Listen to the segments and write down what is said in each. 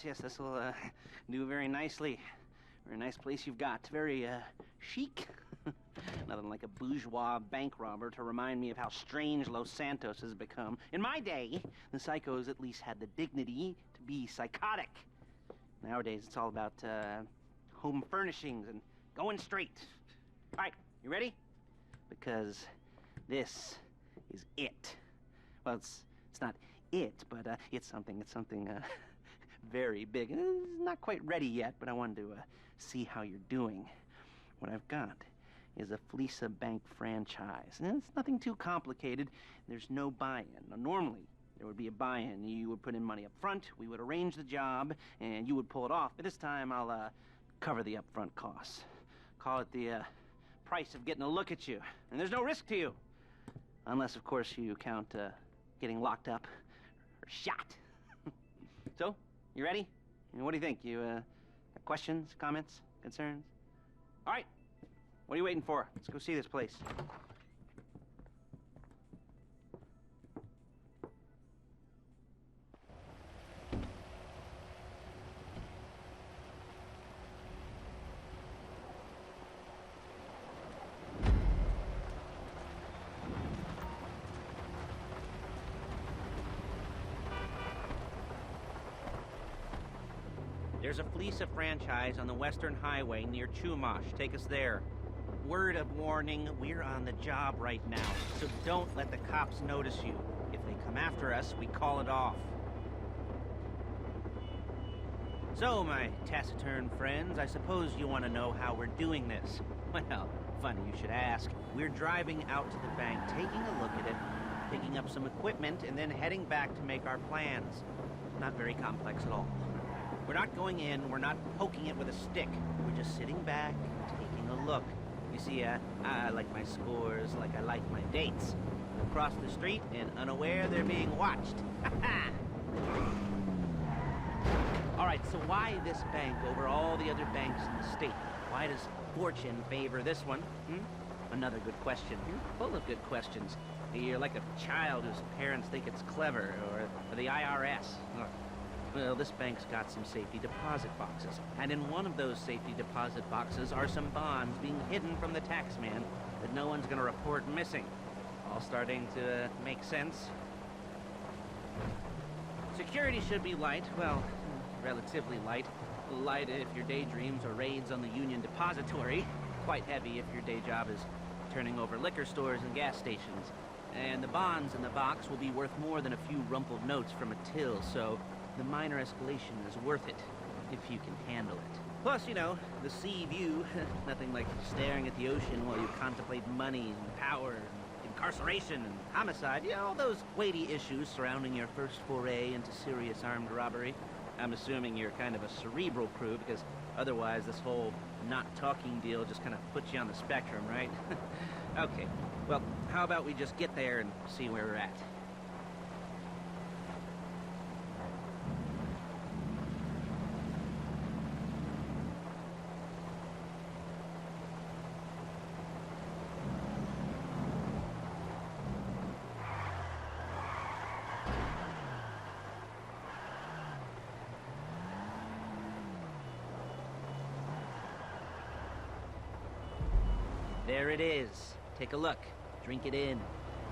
yes, this will do very nicely. Very nice place you've got. Very chic. Nothing like a bourgeois bank robber to remind me of how strange Los Santos has become. In my day, the psychos at least had the dignity to be psychotic. Nowadays, it's all about home furnishings and going straight. All right, you ready? Because this is it. Well, it's not it, but it's something very big. It's not quite ready yet, but I wanted to see how you're doing. What I've got is a Fleeca bank franchise. And it's nothing too complicated. There's no buy-in. Now, normally, there would be a buy-in. You would put in money up front, we would arrange the job, and you would pull it off. But this time, I'll cover the upfront costs. Call it the price of getting a look at you. And there's no risk to you. Unless, of course, you count getting locked up or shot. So, you ready? What do you think? You got questions, comments, concerns? All right. What are you waiting for? Let's go see this place. There's a Fleeca franchise on the Western Highway near Chumash. Take us there. Word of warning, we're on the job right now, so don't let the cops notice you. If they come after us, we call it off. So, my taciturn friends, I suppose you want to know how we're doing this. Well, funny you should ask. We're driving out to the bank, taking a look at it, picking up some equipment, and then heading back to make our plans. Not very complex at all. We're not going in, we're not poking it with a stick. We're just sitting back, taking a look. You see, I like my scores like I like my dates. Across the street and unaware they're being watched. All right, so why this bank over all the other banks in the state? Why does fortune favor this one? Another good question. You're full of good questions. You're like a child whose parents think it's clever, or the IRS. Look. Well, this bank's got some safety deposit boxes, and in one of those safety deposit boxes are some bonds being hidden from the taxman that no one's gonna report missing. All starting to make sense. Security should be light, well, relatively light. Light if your daydreams are raids on the Union Depository. Quite heavy if your day job is turning over liquor stores and gas stations. And the bonds in the box will be worth more than a few rumpled notes from a till, so the minor escalation is worth it, if you can handle it. Plus, you know, the sea view, nothing like staring at the ocean while you contemplate money and power and incarceration and homicide. You know, all those weighty issues surrounding your first foray into serious armed robbery. I'm assuming you're kind of a cerebral crew, because otherwise this whole not talking deal just kind of puts you on the spectrum, right? Okay, well, how about we just get there and see where we're at? There it is. Take a look. Drink it in.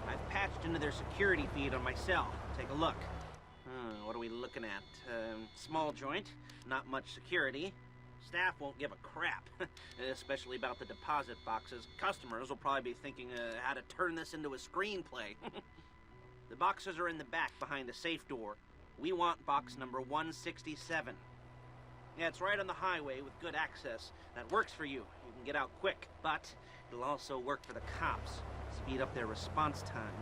I've patched into their security feed on my cell. Take a look. What are we looking at? Small joint, not much security. Staff won't give a crap, especially about the deposit boxes. Customers will probably be thinking how to turn this into a screenplay. The boxes are in the back behind the safe door. We want box number 167. Yeah, it's right on the highway with good access. That works for you. You can get out quick, but it'll also work for the cops. Speed up their response time.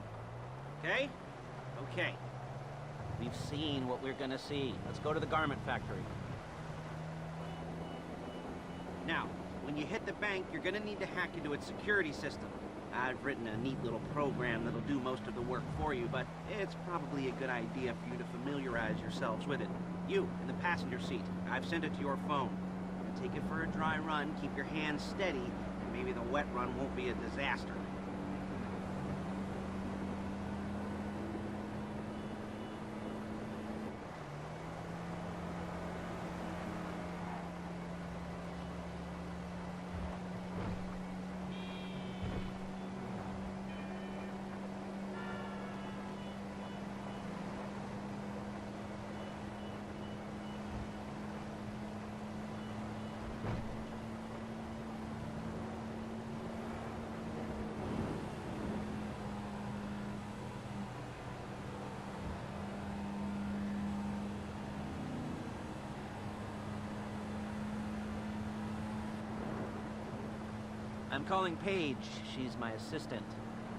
Okay? Okay. We've seen what we're gonna see. Let's go to the garment factory. Now, when you hit the bank, you're gonna need to hack into its security system. I've written a neat little program that'll do most of the work for you, but it's probably a good idea for you to familiarize yourselves with it. You, in the passenger seat, I've sent it to your phone. Take it for a dry run, keep your hands steady, and maybe the wet run won't be a disaster. I'm calling Paige. She's my assistant.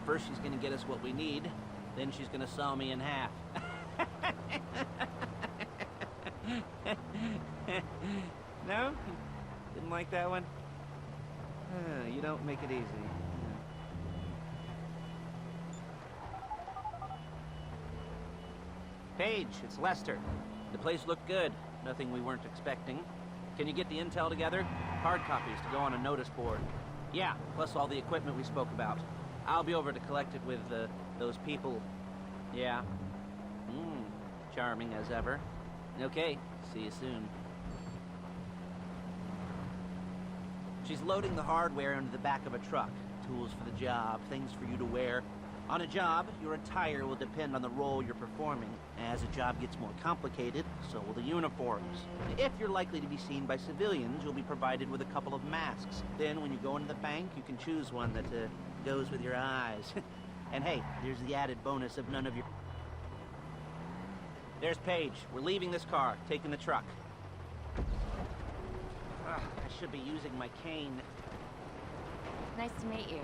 First she's gonna get us what we need, then she's gonna saw me in half. No? Didn't like that one? You don't make it easy. Paige, it's Lester. The place looked good. Nothing we weren't expecting. Can you get the intel together? Hard copies to go on a notice board. Yeah, plus all the equipment we spoke about. I'll be over to collect it with, those people. Yeah. Charming as ever. Okay, see you soon. She's loading the hardware into the back of a truck. Tools for the job, things for you to wear. On a job, your attire will depend on the role you're performing. As the job gets more complicated, so will the uniforms. If you're likely to be seen by civilians, you'll be provided with a couple of masks. Then, when you go into the bank, you can choose one that goes with your eyes. And hey, there's the added bonus of none of your... There's Paige. We're leaving this car, taking the truck. I should be using my cane. Nice to meet you.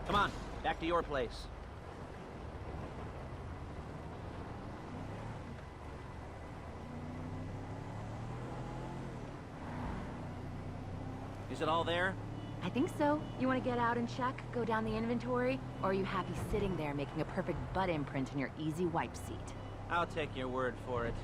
Come on, back to your place. Is it all there? I think so. You want to get out and check, go down the inventory, or are you happy sitting there making a perfect butt imprint in your easy wipe seat? I'll take your word for it.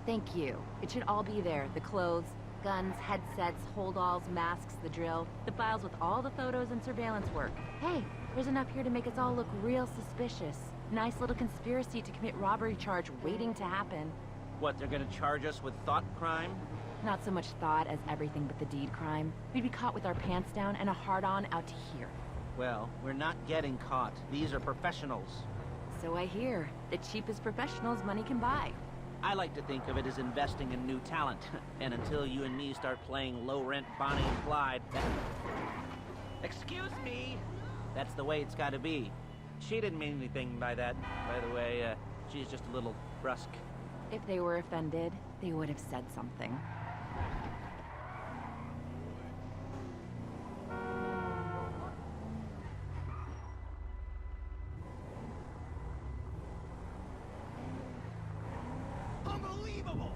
Thank you. It should all be there. The clothes, guns, headsets, hold-alls, masks, the drill, the files with all the photos and surveillance work. Hey, there's enough here to make us all look real suspicious. Nice little conspiracy to commit robbery charge waiting to happen. What, they're gonna charge us with thought crime? Not so much thought as everything but the deed crime. We'd be caught with our pants down and a hard-on out to here. Well, we're not getting caught. These are professionals. So I hear. The cheapest professionals money can buy. I like to think of it as investing in new talent. And until you and me start playing low-rent Bonnie and Clyde... Excuse me! That's the way it's gotta be. She didn't mean anything by that, by the way. She's just a little brusque. If they were offended, they would have said something. Unbelievable!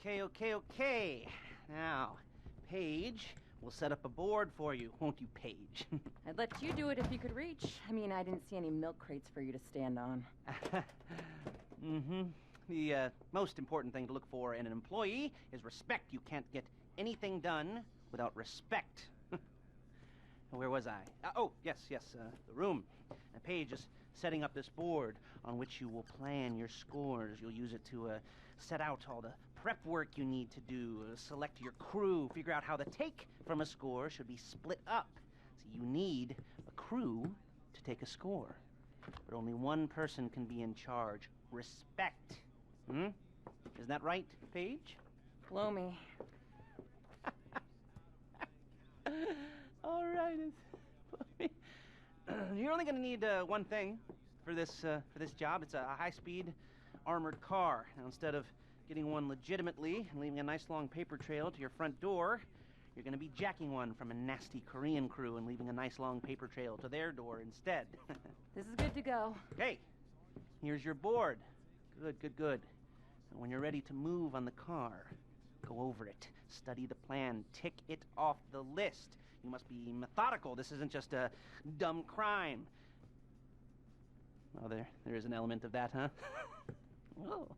Okay. Now, Paige, we'll set up a board for you, won't you, Paige? I'd let you do it if you could reach. I mean, I didn't see any milk crates for you to stand on. The most important thing to look for in an employee is respect. You can't get anything done without respect. Where was I? Yes, the room. Paige is setting up this board on which you will plan your scores. You'll use it to set out all the prep work you need to do, select your crew, figure out how the take from a score should be split up. So you need a crew to take a score. But only one person can be in charge. Respect. Isn't that right, Paige? Blow me. All right. You're only going to need one thing for this job. It's a high-speed armored car. Now, instead of getting one legitimately and leaving a nice long paper trail to your front door, you're going to be jacking one from a nasty Korean crew and leaving a nice long paper trail to their door instead. This is good to go. Okay, here's your board. Good. And when you're ready to move on the car, go over it. Study the plan. Tick it off the list. You must be methodical. This isn't just a dumb crime. Oh, there is an element of that, huh? Oh.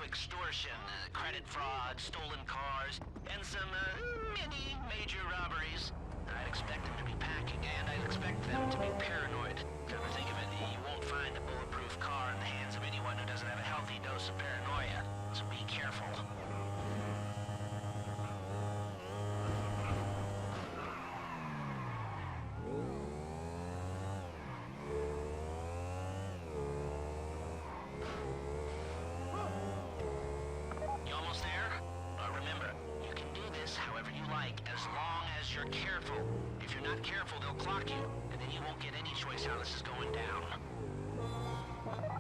Extortion, credit fraud, stolen cars, and some many major robberies. I'd expect them to be packing, and I'd expect them to be paranoid. Come to think of it, you won't find a bulletproof car in the hands of anyone who doesn't have a healthy dose of paranoia, so be careful. You're careful. If you're not careful, they'll clock you, and then you won't get any choice how this is going down.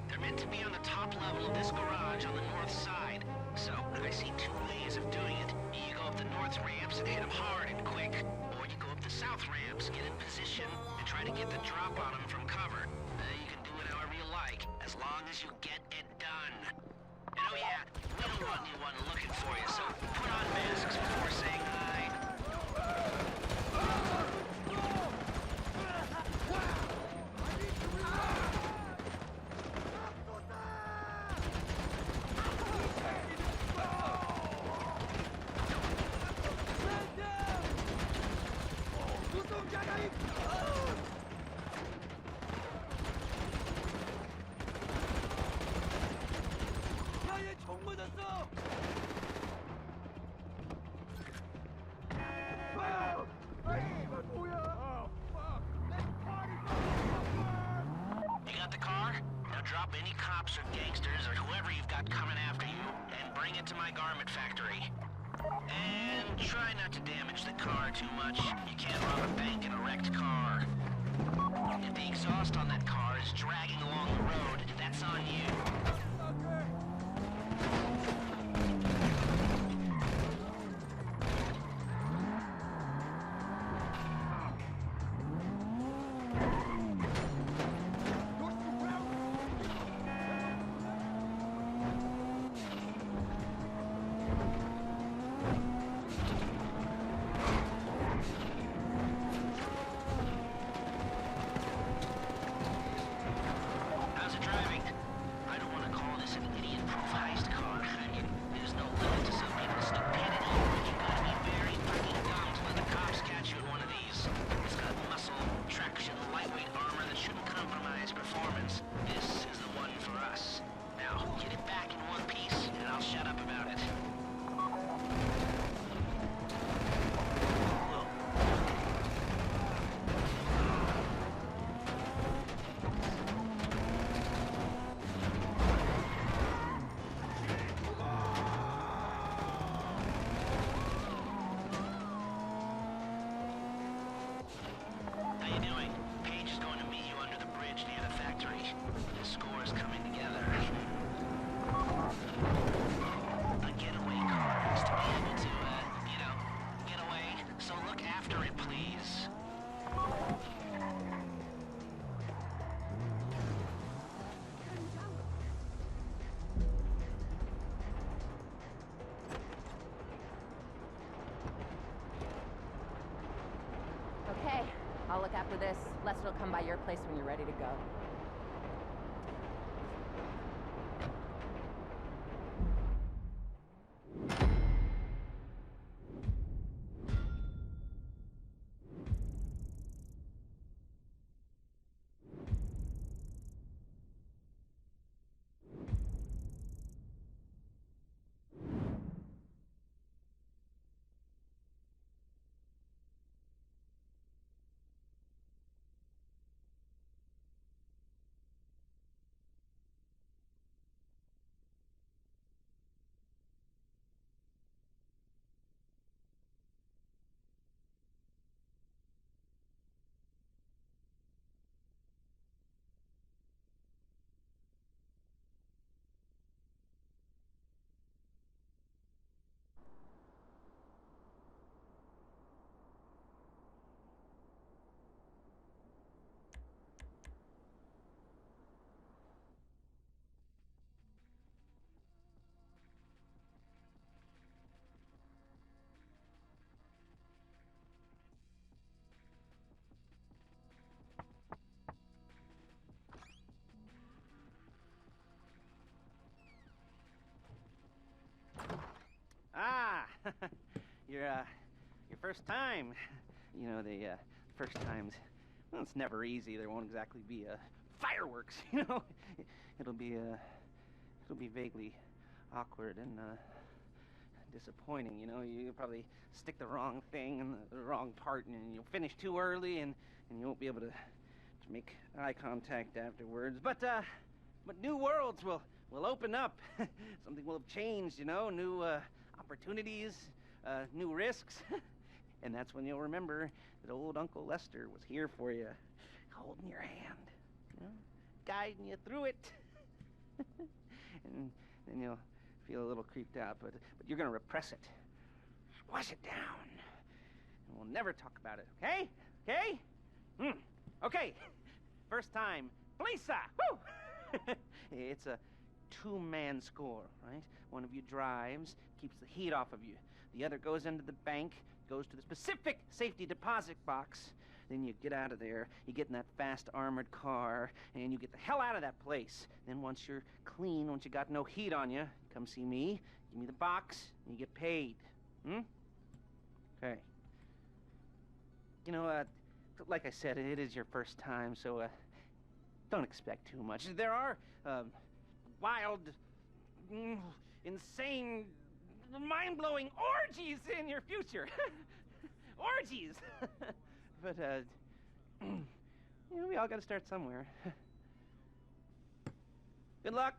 They're meant to be on the top level of this garage on the north side. So, I see two ways of doing it. You go up the north ramps and hit them hard and quick, or you go up the south ramps, get in position, and try to get the drop on them from cover. You can do it however you like, as long as you get it done. And oh yeah, we don't want anyone looking for you, so put on masks before saying hi. Drop any cops or gangsters or whoever you've got coming after you and bring it to my garment factory. And try not to damage the car too much. You can't rob a bank in a wrecked car. If the exhaust on that car is dragging along the road, that's on you. How's it driving? I don't want to call this an idiot-proof heist car. After this, Lester will come by your place when you're ready to go. Ah, your first time. You know, the first times, well, it's never easy. There won't exactly be fireworks, you know. It'll be vaguely awkward and disappointing, you know. You'll probably stick the wrong thing in the wrong part, and you'll finish too early, and you won't be able to make eye contact afterwards. But new worlds will open up. Something will have changed, you know. New opportunities, new risks. And that's when you'll remember that old Uncle Lester was here for you, holding your hand, you know, guiding you through it. And then you'll feel a little creeped out, but you're gonna repress it. Squash it down. And we'll never talk about it, okay? Okay? Okay. First time, Fleeca! Woo! It's a two-man score, right? One of you drives, keeps the heat off of you. The other goes into the bank, goes to the specific safety deposit box. Then you get out of there, you get in that fast armored car, and you get the hell out of that place. Then once you're clean, once you got no heat on you, come see me, give me the box, and you get paid. Okay. You know, like I said, it is your first time, so don't expect too much. There are wild, insane, mind-blowing orgies in your future. Orgies! But, you know, we all gotta start somewhere. Good luck!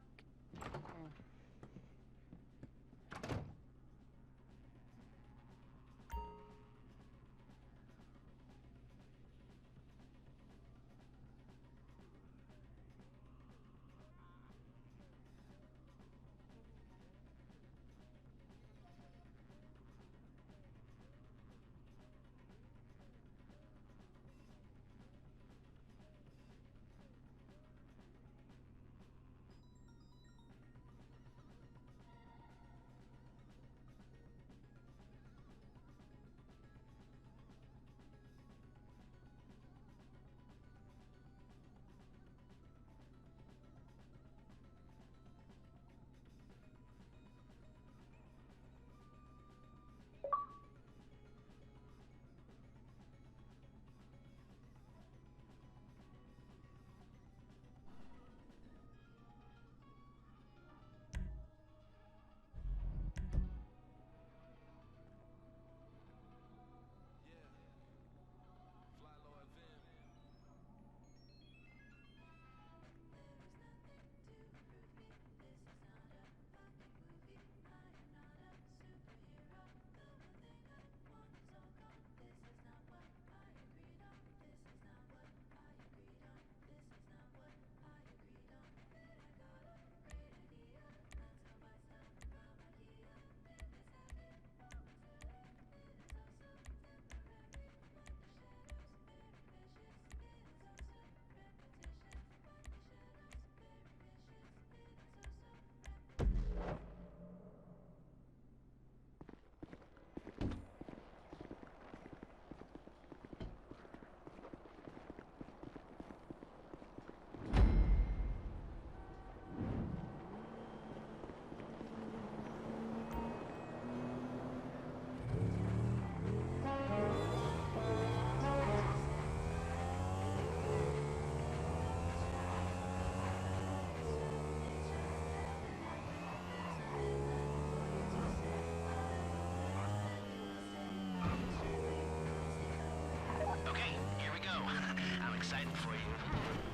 I'm excited for you.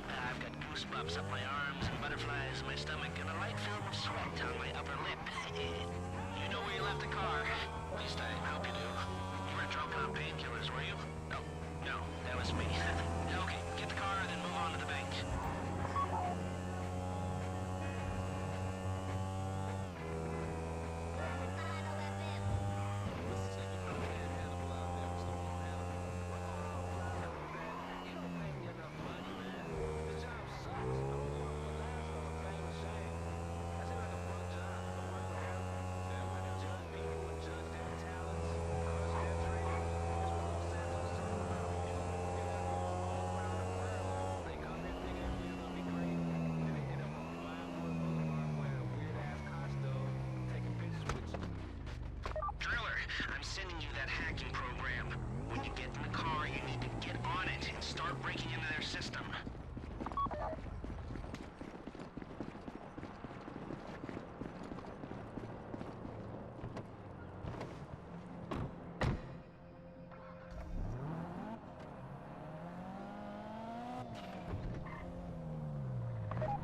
I've got goosebumps up my arms and butterflies in my stomach and a light film of sweat on my upper lip. You know where you left the car. At least I hope you do. You weren't drunk on painkillers, were you? No, that was me. Okay, get the car, then move on to the bank. I'm sending you that hacking program. When you get in the car, you need to get on it and start breaking into their system.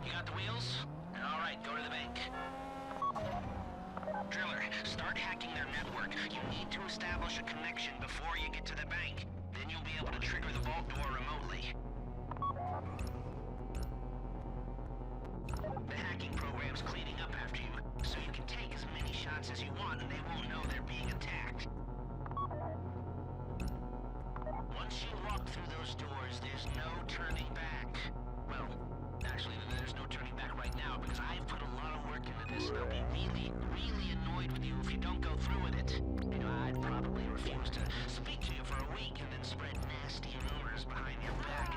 You got the wheels? All right, go to the bank. Driller, start hacking their network. You need to establish a connection before you get to the bank. Then you'll be able to trigger the vault door remotely. The hacking program's cleaning up after you, so you can take as many shots as you want and they won't know they're being attacked. Once you walk through those doors, there's no turning back. Well, actually, there's no turning back right now because I've put a lot of work into this and I'll be really annoyed with you if you don't go through with it. You know, I'd probably refuse to speak to you for a week and then spread nasty rumors behind your back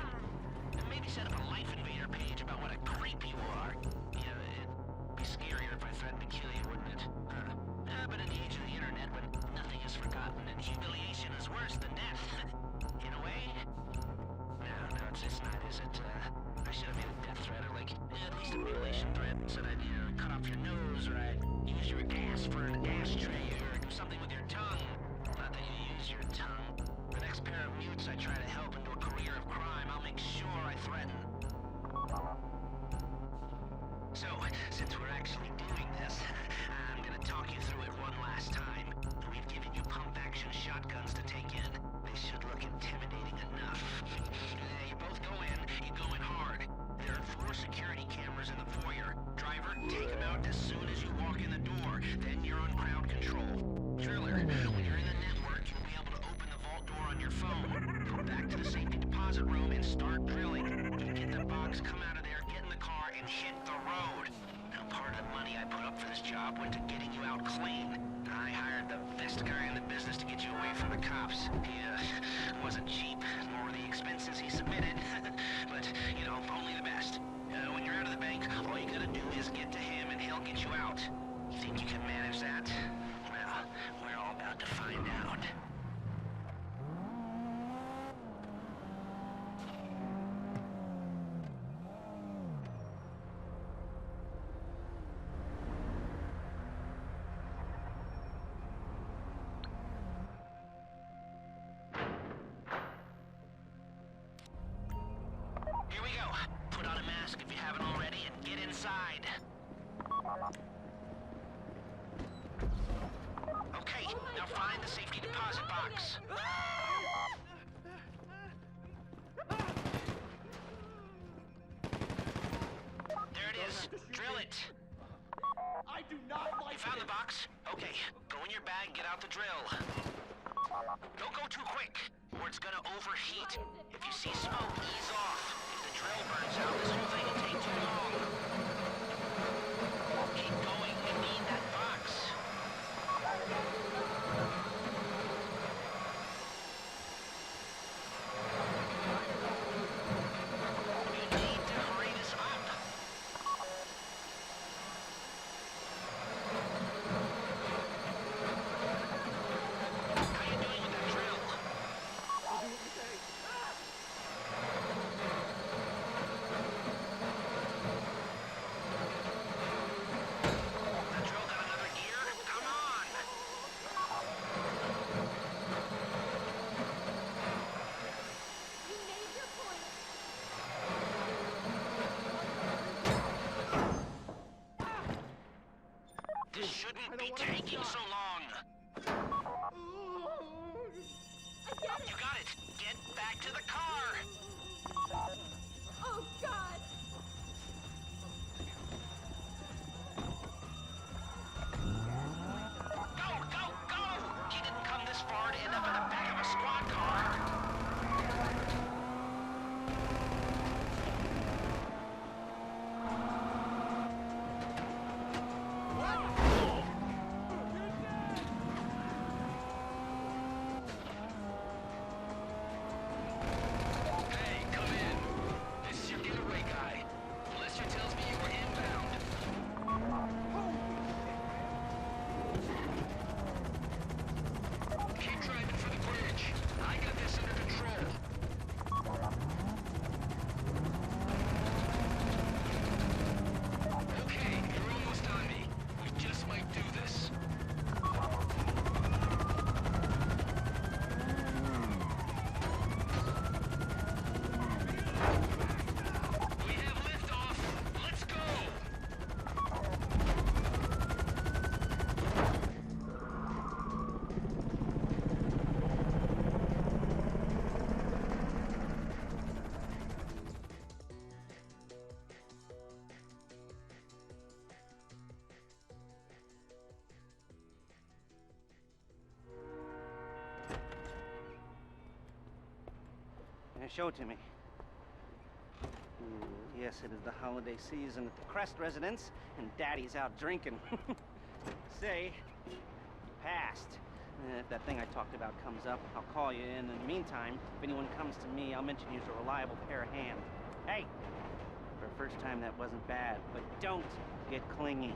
and maybe set up a Life Invader page about what a creep you are. Yeah, it'd be scarier if I threatened to kill you, wouldn't it? But in the age of the internet, when nothing is forgotten and humiliation is worse than death, in a way? No, it's not, is it? I should have made a death threat or at least a mutilation threat and said I'd, cut off your nose or I'd use your ass for an ashtray or do something with your tongue. Not that you use your tongue. The next pair of mutes I try to help into a career of crime, I'll make sure I threaten. So, since we're actually doing this, I'm gonna talk you through it one last time. We've given you pump-action shotguns to take in. They should look intimidating enough. You both go in, you go in hard. There are 4 security cameras in the foyer. Driver, take them out as soon as you walk in the door. Then you're on crowd control. Driller, when you're in the network, you'll be able to open the vault door on your phone. Go back to the safety deposit room and start drilling. You get the box, come out of there, get in the car, and hit the road. Now, part of the money I put up for this job went to getting you out clean. I hired the best guy in the business to get you away from the cops. He, wasn't cheap, nor were the expenses he submitted. But, only the best. When you're out of the bank, all you gotta do is get to him and he'll get you out. You think you can manage that? Well, we're all about to find out. Here we go. Put on a mask if you haven't already and get inside. Okay, now find the safety deposit box. There it is. Drill it. I do not like You found the box? Okay, go in your bag, get out the drill. Don't go too quick, or it's gonna overheat. If you see smoke, ease off. If the drill burns out, this whole thing will take too long. Keep going, you need that box. You need to hurry this up. How you doing with that drill? I'll do what you say. shouldn't I be don't wanna taking so long. I get it! You got it. Get back to the car. Oh, God! Go, go, go! He didn't come this far to end up in the back of a squad car. Hey, come in. This is your getaway guy. Lester tells me you were inbound. Keep driving for the bridge. I got this under control. Okay, you're almost on me. We just might do this. We have liftoff. Let's go. Show it to me. Yes, it is the holiday season at the Crest residence, and Daddy's out drinking. Say, passed. If that thing I talked about comes up, I'll call you in. In the meantime, if anyone comes to me, I'll mention you as a reliable pair of hands. Hey, for a first time, that wasn't bad, but don't get clingy.